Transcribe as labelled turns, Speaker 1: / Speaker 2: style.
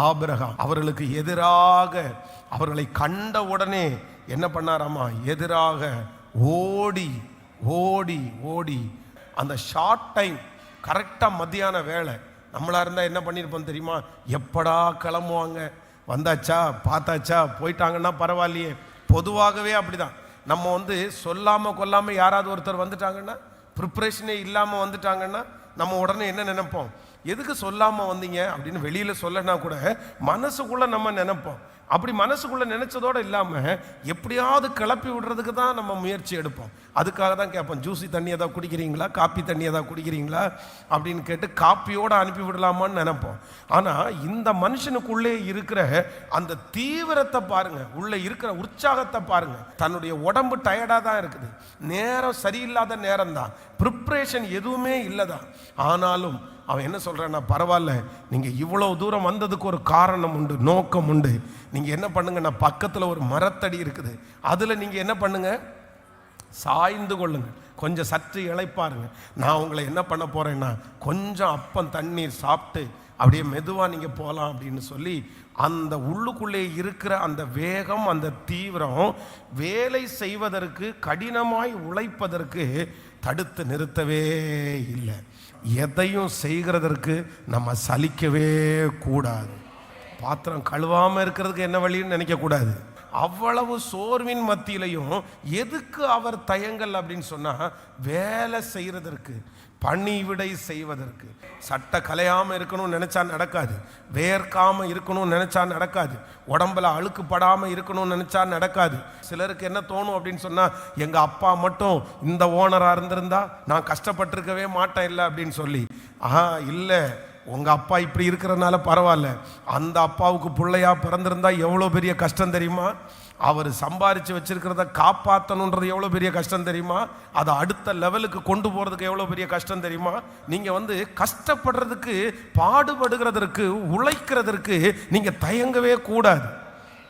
Speaker 1: Abraham அவர்களுக்கு எதிராக அவர்களை கண்ட உடனே என்ன பண்ணாராமா, எதிராக ஓடி ஓடி ஓடி அந்த ஷார்ட் டைம் கரெக்டாக மத்தியான வேலை. நம்மளா இருந்தால் என்ன பண்ணியிருப்போம் தெரியுமா, எப்படா கிளம்புவாங்க, வந்தாச்சா பார்த்தாச்சா போயிட்டாங்கன்னா பரவாயில்லையே. பொதுவாகவே அப்படிதான். நம்ம சொல்லாமல் கொல்லாமல் யாராவது ஒருத்தர் வந்துட்டாங்கன்னா, ப்ரிப்ரேஷனே இல்லாமல் வந்துட்டாங்கன்னா நம்ம உடனே என்ன நினைப்போம், எதுக்கு சொல்லாமல் வந்தீங்க அப்படின்னு வெளியில் சொல்லனா கூட மனசுக்குள்ளே நம்ம நினைப்போம். அப்படி மனசுக்குள்ளே நினச்சதோடு இல்லாமல் எப்படியாவது கிளப்பி விடுறதுக்கு தான் நம்ம முயற்சி எடுப்போம். அதுக்காக தான் கேட்போம், ஜூஸி தண்ணி ஏதாவது குடிக்கிறீங்களா, காப்பி தண்ணி ஏதாவது குடிக்கிறீங்களா அப்படின்னு கேட்டு காப்பியோடு அனுப்பி விடலாமான்னு நினைப்போம். ஆனால் இந்த மனுஷனுக்குள்ளே இருக்கிற அந்த தீவிரத்தை பாருங்கள், உள்ளே இருக்கிற உற்சாகத்தை பாருங்கள். தன்னுடைய உடம்பு டயர்டாக தான் இருக்குது, நேரம் சரியில்லாத நேரம் தான், ப்ரிப்ரேஷன் எதுவுமே இல்லை தான். ஆனாலும் அவன் என்ன சொல்கிறான்னா, பரவாயில்ல, நீங்கள் இவ்வளோ தூரம் வந்ததுக்கு ஒரு காரணம் உண்டு, நோக்கம் உண்டு. நீங்கள் என்ன பண்ணுங்கன்னா, பக்கத்தில் ஒரு மரத்தடி இருக்குது, அதில் நீங்கள் என்ன பண்ணுங்க, சாய்ந்து கொள்ளுங்க, கொஞ்சம் சற்று இளைப்பாருங்க. நான் உங்களை என்ன பண்ண போகிறேன்னா, கொஞ்சம் அப்பம் தண்ணீர் சாப்பிட்டு அப்படியே மெதுவாக நீங்கள் போகலாம் அப்படின்னு சொல்லி அந்த உள்ளுக்குள்ளே இருக்கிற அந்த வேகம், அந்த தீவிரம் வேலை செய்வதற்கு, கடினமாய் உழைப்பதற்கு தடுத்து நிறுத்தவே இல்லை. எதையும் செய்கிறதற்கு நம்ம சலிக்கவே கூடாது. பாத்திரம் கழுவாமல் இருக்கிறதுக்கு என்ன வழின்னு நினைக்கக்கூடாது. அவ்வளவு சோர்வின் மத்தியிலையும் எதுக்கு அவர் தயங்கல் அப்படின்னு சொன்னால், வேலை செய்கிறதற்கு, பணிவிடை செய்வதற்கு. சட்டை கலையாமல் இருக்கணும்னு நினச்சா நடக்காது, வேர்க்காமல் இருக்கணும்னு நினச்சா நடக்காது, உடம்புல அழுக்குப்படாமல் இருக்கணும்னு நினச்சா நடக்காது. சிலருக்கு என்ன தோணும் அப்படின்னு சொன்னால், எங்கள் அப்பா மட்டும் இந்த ஓனராக இருந்திருந்தா நான் கஷ்டப்பட்டிருக்கவே மாட்டேன் இல்லை அப்படின்னு சொல்லி. இல்லை, உங்கள் அப்பா இப்படி இருக்கிறதுனால பரவாயில்ல, அந்த அப்பாவுக்கு பிள்ளையா பிறந்திருந்தா எவ்வளோ பெரிய கஷ்டம் தெரியுமா? அவர் சம்பாரித்து வச்சிருக்கிறத காப்பாற்றணுன்றது எவ்வளோ பெரிய கஷ்டம் தெரியுமா? அதை அடுத்த லெவலுக்கு கொண்டு போகிறதுக்கு எவ்வளோ பெரிய கஷ்டம் தெரியுமா? நீங்கள் கஷ்டப்படுறதுக்கு, பாடுபடுகிறதற்கு, உழைக்கிறதற்கு நீங்கள் தயங்கவே கூடாது.